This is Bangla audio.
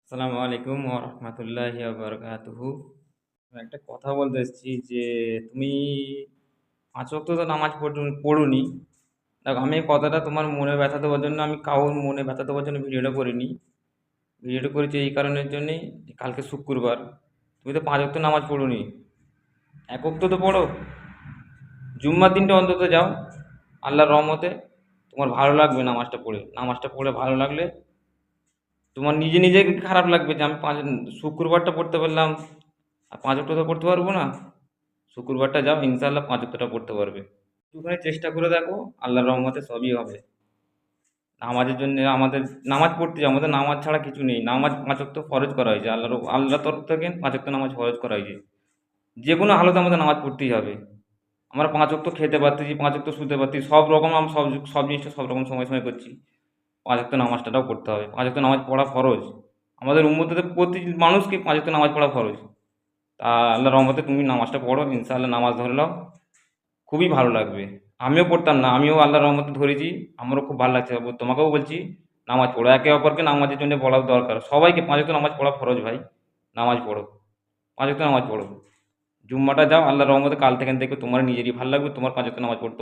আসসালামু আলাইকুম ওয়া রাহমাতুল্লাহি ওয়া বারাকাতুহু। আমি একটা কথা বলতে এসেছি যে তুমি ৫ ওয়াক্ত তো নামাজ পড়োনি। দেখো, আমি এই কথাটা তোমার মনে ব্যথা দেওয়ার জন্য, আমি কারোর মনে ব্যথা দেওয়ার জন্য ভিডিওটা করিনি। ভিডিওটা করেছি এই কারণের জন্যেই যে কালকে শুক্রবার। তুমি তো ৫ ওয়াক্ত নামাজ পড়োনি। ১ ওয়াক্ত তো পড়ো। জুম্মার দিনটা অন্তত যাও। আল্লাহর রহমতে তোমার ভালো লাগবে নামাজটা পড়ে। নামাজটা পড়ে ভালো লাগলে তোমার নিজে নিজেকে খারাপ লাগবে যে আমি শুক্রবারটা পড়তে পারলাম, আর ৫ ওয়াক্ত তো পড়তে পারবো না। শুক্রবারটা যাও, ইনশাআল্লাহ ৫ ওয়াক্তটা পড়তে পারবে। একটুখানি চেষ্টা করে দেখো, আল্লাহর রহমতে সবই হবে। নামাজের জন্য আমাদের নামাজ পড়তে যাও, আমাদের নামাজ ছাড়া কিছু নেই। নামাজ ৫ ওয়াক্ত ফরজ করা হয়েছে, আল্লাহর তরফ থেকে ৫ ওয়াক্ত নামাজ ফরজ করা হয়েছে। যে কোনো হালতে আমাদের নামাজ পড়তেই হবে। আমরা ৫ ওয়াক্ত খেতে পারতেছি, ৫ ওয়াক্ত শুতে পারতেছি, সব রকম সব জিনিসটা সব রকম সময় সময় করছি। ৫ ওয়াক্ত নামাজটাও পড়তে হবে। ৫ ওয়াক্ত নামাজ পড়া ফরজ। আমাদের উম্মতের প্রতি মানুষকে ৫ ওয়াক্ত নামাজ পড়া ফরজ। তা আল্লাহর রহমতে তুমি নামাজটা পড়ো, ইনশাআল্লাহ নামাজ ধরে নাও, খুবই ভালো লাগবে। আমিও পড়তাম না, আমিও আল্লাহর রহমতে ধরেছি, আমারও খুব ভালো লাগছে। তোমাকেও বলছি নামাজ পড়ো, একে অপরকে নামাজের জন্য বলা দরকার। সবাইকে ৫ ওয়াক্ত নামাজ পড়া ফরজ ভাই। নামাজ পড়ো, ৫ ওয়াক্ত নামাজ পড়ো। জুম্মাটা যাও, আল্লাহর রহমতে কাল থেকে দেখবে তোমার নিজেরই ভালো লাগবে, তোমার ৫ ওয়াক্ত নামাজ পড়তে